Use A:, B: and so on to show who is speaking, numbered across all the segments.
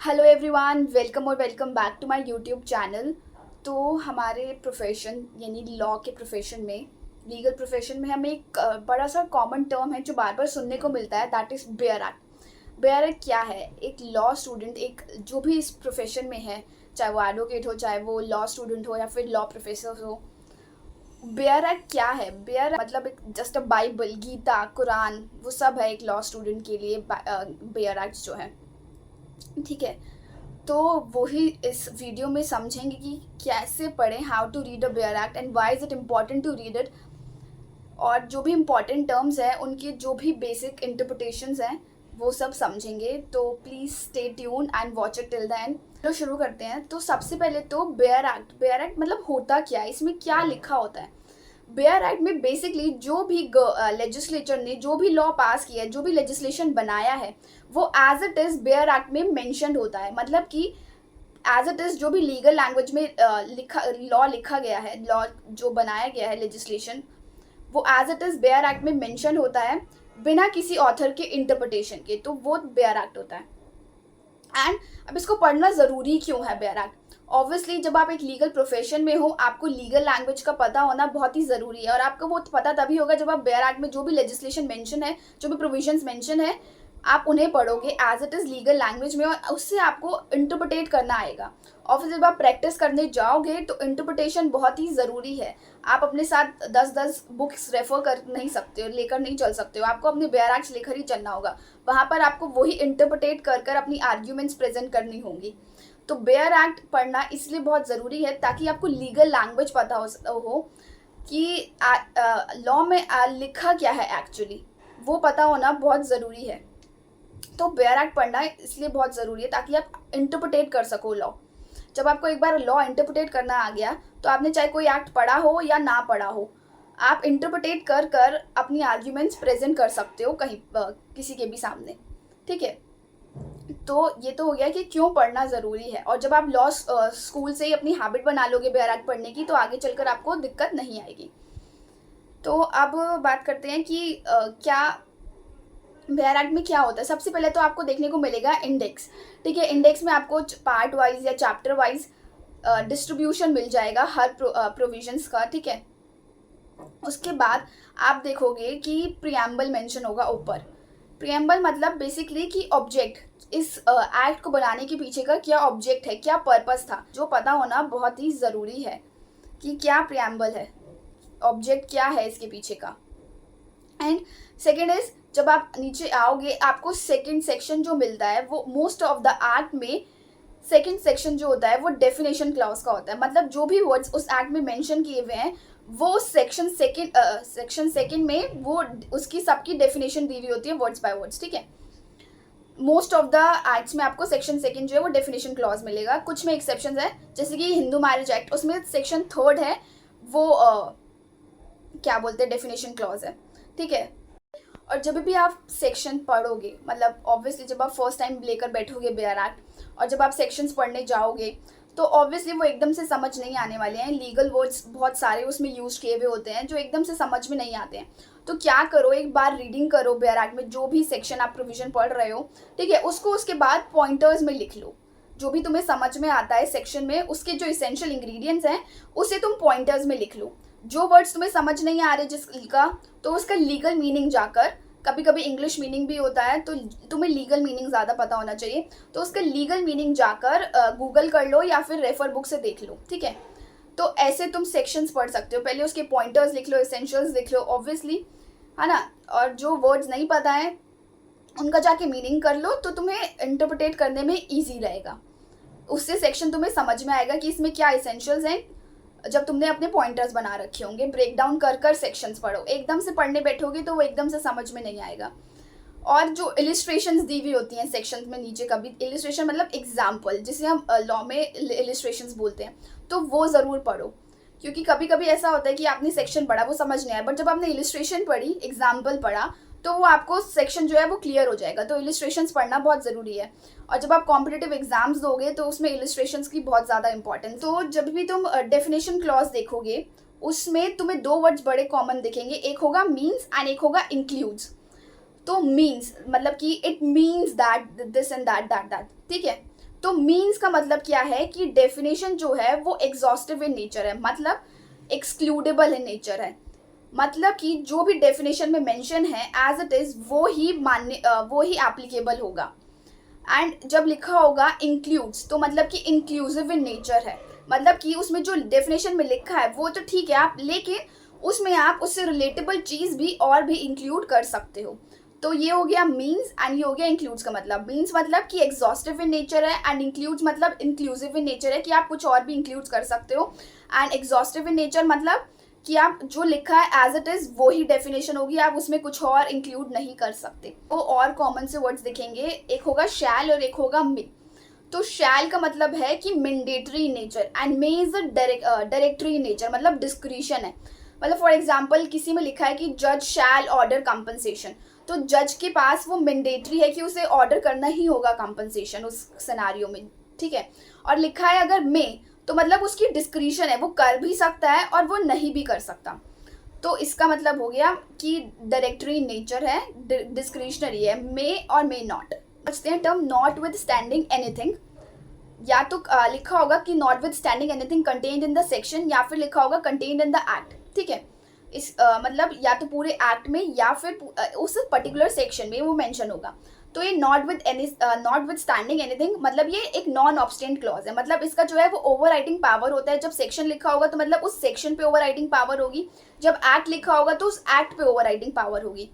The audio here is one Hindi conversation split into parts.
A: हेलो एवरीवन, वेलकम और welcome back to my YouTube channel. तो हमारे प्रोफेशन यानी लॉ के प्रोफेशन में, लीगल प्रोफेशन में हमें एक बड़ा सा कॉमन टर्म है जो बार बार सुनने को मिलता है, that is bare act. Bear act क्या है? एक लॉ स्टूडेंट, एक जो भी इस प्रोफेशन में है, चाहे वो एडवोकेट हो, चाहे वो लॉ स्टूडेंट हो या फिर लॉ प्रोफेसर हो, बेयर एक्ट क्या है? बेयर मतलब एक just a Bible, Gita, Quran, वो सब है एक लॉ स्टूडेंट के लिए। बेयर एक्ट जो है, ठीक है। तो वही इस वीडियो में समझेंगे कि कैसे पढ़ें, how to read a bare act and why is it important to read it. और जो भी इम्पॉर्टेंट टर्म्स हैं, उनके जो भी बेसिक इंटरप्रिटेशंस हैं, वो सब समझेंगे। तो please stay tune and watch it till the end. तो शुरू करते हैं। तो सबसे पहले तो बेयर एक्ट मतलब होता क्या है, इसमें क्या लिखा होता है? बेयर एक्ट में बेसिकली जो भी लेजिस्लेचर ने जो भी लॉ पास किया है, जो भी लेजिस्लेशन बनाया है, वो as it is bare act में मैंशनड होता है। मतलब कि एज इट इज़ जो भी लीगल लैंग्वेज में लॉ लिखा गया है, लॉ जो बनाया गया है, लेजिस्लेशन, वो as it is bare act में मेंशन होता है, बिना किसी ऑथर के इंटरप्रिटेशन के। तो वो बेयर एक्ट होता है। एंड अब इसको पढ़ना ज़रूरी क्यों है बेयर एक्ट? ऑब्वियसली जब आप एक लीगल प्रोफेशन में हो, आपको लीगल लैंग्वेज का पता होना बहुत ही ज़रूरी है। और आपको वो पता तभी होगा जब आप बेयर एक्ट में जो भी लेजिस्लेशन मेंशन है, जो भी प्रोविजंस मेंशन है, आप उन्हें पढ़ोगे as it is legal language में, और उससे आपको इंटरप्रिटेट करना आएगा। और फिर जब आप प्रैक्टिस करने जाओगे तो इंटरप्रिटेशन बहुत ही ज़रूरी है। आप अपने साथ 10-10 बुक्स रेफर कर नहीं सकते हो, लेकर नहीं चल सकते हो। आपको अपने बेयर एक्ट्स लेकर ही चलना होगा। वहाँ पर आपको वही इंटरप्रिटेट कर कर अपनी आर्ग्यूमेंट्स प्रेजेंट करनी होंगी। तो बेयर एक्ट पढ़ना इसलिए बहुत ज़रूरी है ताकि आपको लीगल लैंग्वेज पता हो कि लॉ में लिखा क्या है एक्चुअली, वो पता होना बहुत ज़रूरी है। तो बेयर एक्ट पढ़ना इसलिए बहुत ज़रूरी है ताकि आप इंटरप्रिटेट कर सको लॉ। जब आपको एक बार लॉ इंटरप्रिटेट करना आ गया, तो आपने चाहे कोई एक्ट पढ़ा हो या ना पढ़ा हो, आप इंटरप्रिटेट कर कर अपनी आर्ग्यूमेंट्स प्रेजेंट कर सकते हो कहीं किसी के भी सामने, ठीक है। तो ये तो हो गया कि क्यों पढ़ना ज़रूरी है। और जब आप लॉ स्कूल से ही अपनी हैबिट बना लोगे बेयर एक्ट पढ़ने की, तो आगे चलकर आपको दिक्कत नहीं आएगी। तो अब बात करते हैं कि क्या बेयर एक्ट में क्या होता है। सबसे पहले तो आपको देखने को मिलेगा इंडेक्स, ठीक है। इंडेक्स में आपको पार्ट वाइज या चैप्टर वाइज डिस्ट्रीब्यूशन मिल जाएगा हर प्रोविजंस का, ठीक है। उसके बाद आप देखोगे कि प्रियम्बल मेंशन होगा ऊपर। प्रियम्बल मतलब बेसिकली कि ऑब्जेक्ट, इस एक्ट को बनाने के पीछे का क्या ऑब्जेक्ट है, क्या पर्पस था, जो पता होना बहुत ही ज़रूरी है कि क्या प्रियम्बल है, ऑब्जेक्ट क्या है इसके पीछे का। एंड सेकेंड इज, जब आप नीचे आओगे आपको सेकेंड सेक्शन जो मिलता है, वो मोस्ट ऑफ द एक्ट में सेकेंड सेक्शन जो होता है वो डेफिनेशन क्लॉज का होता है। मतलब जो भी वर्ड्स उस एक्ट में मेंशन किए हुए हैं, वो सेक्शन सेकेंड में वो उसकी सबकी डेफिनेशन दी हुई होती है वर्ड्स बाय वर्ड्स, ठीक है। मोस्ट ऑफ द एक्ट्स में आपको सेक्शन सेकेंड जो है वो डेफिनेशन क्लॉज मिलेगा। कुछ में एक्सेप्शन है, जैसे कि हिंदू मैरिज एक्ट, उसमें सेक्शन थर्ड है, वो क्या बोलते हैं, डेफिनेशन क्लॉज है, ठीक है। और जब भी आप सेक्शन पढ़ोगे, मतलब ऑब्वियसली जब आप फर्स्ट टाइम लेकर बैठोगे बेयर एक्ट, और जब आप सेक्शंस पढ़ने जाओगे, तो ऑब्वियसली वो एकदम से समझ नहीं आने वाले हैं। लीगल वर्ड्स बहुत सारे उसमें यूज किए हुए होते हैं जो एकदम से समझ में नहीं आते हैं। तो क्या करो, एक बार रीडिंग करो बेयर एक्ट में, जो भी सेक्शन आप प्रोविजन पढ़ रहे हो, ठीक है, उसको उसके बाद पॉइंटर्स में लिख लो। जो भी तुम्हें समझ में आता है सेक्शन में, उसके जो इसेंशियल इंग्रेडिएंट्स हैं, उसे तुम पॉइंटर्स में लिख लो। जो वर्ड्स तुम्हें समझ नहीं आ रहे जिसका, तो उसका लीगल मीनिंग जाकर, कभी कभी इंग्लिश मीनिंग भी होता है, तो तुम्हें लीगल मीनिंग ज़्यादा पता होना चाहिए, तो उसका लीगल मीनिंग जाकर गूगल कर लो या फिर रेफर बुक से देख लो, ठीक है। तो ऐसे तुम सेक्शंस पढ़ सकते हो। पहले उसके पॉइंटर्स लिख लो, एसेंशियल्स लिख लो, ऑब्वियसली, है ना। और जो वर्ड्स नहीं पता है उनका जाके मीनिंग कर लो, तो तुम्हें इंटरप्रिटेट करने में ईजी रहेगा। उससे सेक्शन तुम्हें समझ में आएगा कि इसमें क्या एसेंशियल्स हैं। जब तुमने अपने पॉइंटर्स बना रखे होंगे, ब्रेक डाउन कर कर सेक्शंस पढ़ो। एकदम से पढ़ने बैठोगे तो वो एकदम से समझ में नहीं आएगा। और जो इलिस्ट्रेशंस दी हुई होती हैं सेक्शंस में नीचे, कभी इलिस्ट्रेशन मतलब एग्जाम्पल, जिसे हम लॉ में इलिस्ट्रेशंस बोलते हैं, तो वो ज़रूर पढ़ो। क्योंकि कभी कभी ऐसा होता है कि आपने सेक्शन पढ़ा, वो समझ नहीं आया, बट जब आपने इलिस्ट्रेशन पढ़ी, एग्जाम्पल पढ़ा, तो वो आपको सेक्शन जो है वो क्लियर हो जाएगा। तो इलिस्ट्रेशंस पढ़ना बहुत ज़रूरी है। और जब आप कॉम्पिटिटिव एग्जाम्स दोगे तो उसमें इलिस्ट्रेशंस की बहुत ज़्यादा इंपॉर्टेंस। तो जब भी तुम डेफिनेशन क्लॉज देखोगे, उसमें तुम्हें दो वर्ड्स बड़े कॉमन दिखेंगे, एक होगा मीन्स एंड एक होगा इंक्लूड्स। तो मीन्स मतलब कि it means that this and that that that, ठीक है। तो मीन्स का मतलब क्या है कि डेफिनेशन जो है वो एग्जॉस्टिव इन नेचर है, मतलब एक्सक्लूडेबल इन नेचर है। मतलब कि जो भी डेफिनेशन में मेंशन है एज इट इज वो ही एप्लीकेबल होगा। एंड जब लिखा होगा इंक्लूड्स, तो मतलब कि इंक्लूसिव इन नेचर है, मतलब कि उसमें जो डेफिनेशन में लिखा है वो तो ठीक है आप, लेकिन उसमें आप उससे रिलेटेबल चीज़ भी और भी इंक्लूड कर सकते हो। तो ये हो गया मीन्स एंड ये हो गया इंक्लूड्स का मतलब। मीन्स मतलब कि एग्जॉस्टिव इन नेचर है, एंड इंक्लूड्स मतलब इंक्लूसिव इन नेचर है कि आप कुछ और भी इंक्लूड कर सकते हो। एंड एग्जॉस्टिव इन नेचर मतलब कि आप जो लिखा है एज इट इज वो ही डेफिनेशन होगी, आप उसमें कुछ और इंक्लूड नहीं कर सकते। तो और कॉमन से वर्ड्स दिखेंगे, एक होगा शैल और एक होगा मे। तो शैल का मतलब है कि mandatory nature, and may is a directory nature, मतलब डिस्क्रिशन है। मतलब फॉर एग्जाम्पल किसी में लिखा है कि जज शैल ऑर्डर कंपनसेशन, तो जज के पास वो मैंडेटरी है कि उसे ऑर्डर करना ही होगा कंपनसेशन उस सिनेरियो में, ठीक है। और लिखा है अगर मे, तो मतलब उसकी डिस्क्रिशन है, वो कर भी सकता है और वो नहीं भी कर सकता। तो इसका मतलब हो गया कि डायरेक्टरी नेचर है, डिस्क्रिशनरी है, मे और मे नॉट। समझते हैं term not with standing anything. या तो लिखा होगा कि not with standing anything contained in the section, या फिर लिखा होगा कंटेन्ड इन द एक्ट, ठीक है। इस मतलब या तो पूरे एक्ट में या फिर उस पर्टिकुलर सेक्शन में वो मेंशन होगा। तो ये नॉट विद स्टैंडिंग एनीथिंग मतलब ये एक नॉन ऑब्स्टेंट क्लॉज है, मतलब इसका जो है वो ओवर राइटिंग पावर होता है। जब सेक्शन लिखा होगा तो मतलब उस सेक्शन पे ओवर राइटिंग पावर होगी, जब एक्ट लिखा होगा तो उस एक्ट पे ओवर राइटिंग पावर होगी।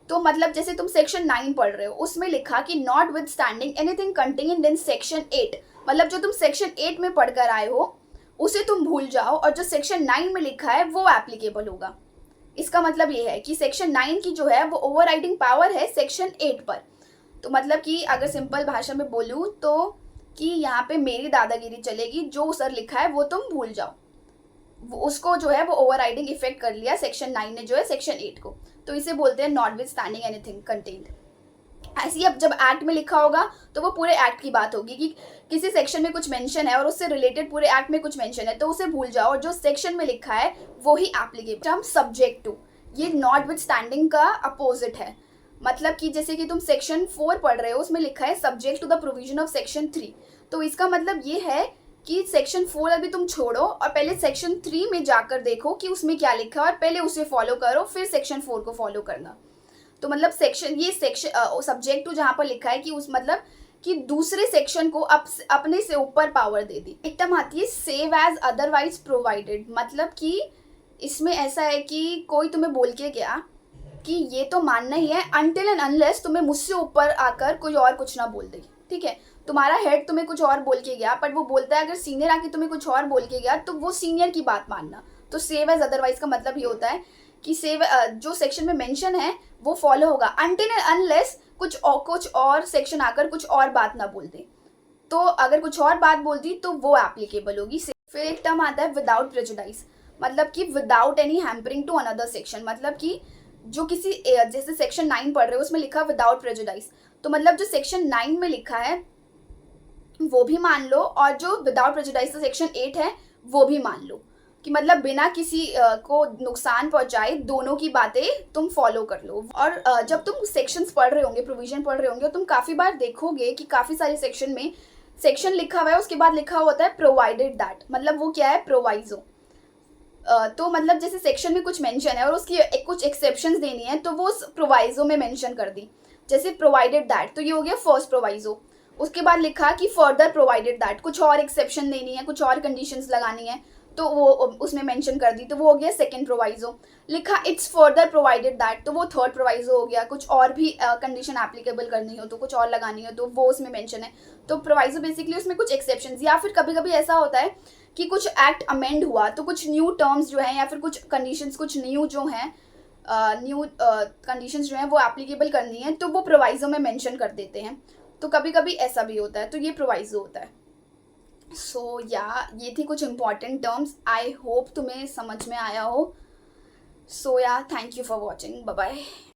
A: तो मतलब जैसे तुम सेक्शन 9 पढ़ रहे हो, उसमें लिखा कि not with standing anything contained in section 8, मतलब जो तुम सेक्शन 8 में पढ़कर आए हो उसे तुम भूल जाओ, और जो सेक्शन 9 में लिखा है वो एप्लीकेबल होगा। इसका मतलब ये है कि सेक्शन 9 की जो है वो ओवर राइडिंग पावर है सेक्शन 8 पर। तो मतलब कि अगर सिंपल भाषा में बोलूँ तो कि यहाँ पे मेरी दादागिरी चलेगी, जो सर लिखा है वो तुम भूल जाओ, उसको जो है वो ओवर राइडिंग इफेक्ट कर लिया सेक्शन 9 ने जो है सेक्शन 8 को। तो इसे बोलते हैं not with standing anything contained. ऐसे ही अब जब एक्ट में लिखा होगा तो वो पूरे एक्ट की बात होगी कि किसी सेक्शन में कुछ मेंशन है और उससे रिलेटेड पूरे एक्ट में कुछ मेंशन है, तो उसे भूल जाओ, और जो सेक्शन में लिखा है वो ही एप्लीकेबल। टर्म सब्जेक्ट टू, ये नॉट विद स्टैंडिंग का अपोजिट है। मतलब कि जैसे कि तुम सेक्शन 4 पढ़ रहे हो, उसमें लिखा है subject to the provision of section 3, तो इसका मतलब ये है कि सेक्शन 4 अभी तुम छोड़ो और पहले सेक्शन 3 में जाकर देखो कि उसमें क्या लिखा है, और पहले उसे फॉलो करो, फिर सेक्शन 4 को फॉलो करना। तो मतलब सेक्शन सब्जेक्ट टू जहाँ पर लिखा है कि उस मतलब कि दूसरे सेक्शन को अपने से ऊपर पावर दे दी। एक टर्म आती है सेव एज अदरवाइज प्रोवाइडेड, मतलब कि इसमें ऐसा है कि कोई तुम्हें बोल के गया कि ये तो मानना ही है अनटिल एंड अनलेस तुम्हें मुझसे ऊपर आकर कोई और कुछ ना बोल दे, ठीक है। तुम्हारा हेड तुम्हें कुछ और बोल के गया, पर वो बोलता है अगर सीनियर आके तुम्हें कुछ और बोल के गया तो वो सीनियर की बात मानना। तो सेव एज अदरवाइज का मतलब ये होता है कि जो सेक्शन में मेंशन है वो फॉलो होगा अनटिल एंड अनलेस कुछ और सेक्शन आकर कुछ और बात ना बोल दे। तो अगर कुछ और बात बोल दी तो वो एप्लीकेबल होगी। फिर एक टर्म आता है विदाउट प्रेजुडाइज, मतलब कि without any hampering to another section, मतलब कि जो किसी जैसे सेक्शन 9 पढ़ रहे हो उसमें लिखा विदाउट प्रेजुडाइज, तो मतलब जो सेक्शन 9 में लिखा है वो भी मान लो, और जो विदाउट प्रेजुडाइज सेक्शन 8 है वो भी मान लो, कि मतलब बिना किसी को नुकसान पहुंचाए दोनों की बातें तुम फॉलो कर लो। और जब तुम सेक्शंस पढ़ रहे होंगे, प्रोविजन पढ़ रहे होंगे, तुम काफ़ी बार देखोगे कि काफ़ी सारे सेक्शन में सेक्शन लिखा हुआ है उसके बाद लिखा होता है प्रोवाइडेड दैट, मतलब वो क्या है, प्रोवाइजो। तो मतलब जैसे सेक्शन में कुछ मेंशन है और उसकी कुछ एक्सेप्शंस देनी है तो वो उस प्रोवाइजो में मेंशन कर दी, जैसे प्रोवाइडेड दैट, तो ये हो गया फर्स्ट प्रोवाइजो। उसके बाद लिखा कि फर्दर प्रोवाइडेड दैट, कुछ और एक्सेप्शन देनी है, कुछ और कंडीशंस लगानी है, तो वो उसमें मेंशन कर दी, तो वो हो गया सेकंड प्रोवाइजो। लिखा इट्स फर्दर प्रोवाइडेड दैट, तो वो थर्ड प्रोवाइजो हो गया, कुछ और भी कंडीशन एप्लीकेबल करनी हो तो कुछ और लगानी हो तो वो उसमें मेंशन है। तो प्रोवाइजो बेसिकली उसमें कुछ एक्सेप्शंस, या फिर कभी कभी ऐसा होता है कि कुछ एक्ट अमेंड हुआ तो कुछ न्यू टर्म्स जो हैं या फिर कुछ कंडीशंस कुछ न्यू जो हैं न्यू कंडीशंस जो हैं वो एप्लीकेबल करनी है तो वो प्रोवाइजो में मेंशन कर देते हैं। तो कभी कभी ऐसा भी होता है, तो ये प्रोवाइजो होता है। सो ये थी कुछ इंपॉर्टेंट टर्म्स, आई होप तुम्हें समझ में आया हो। So thank you for watching, bye bye.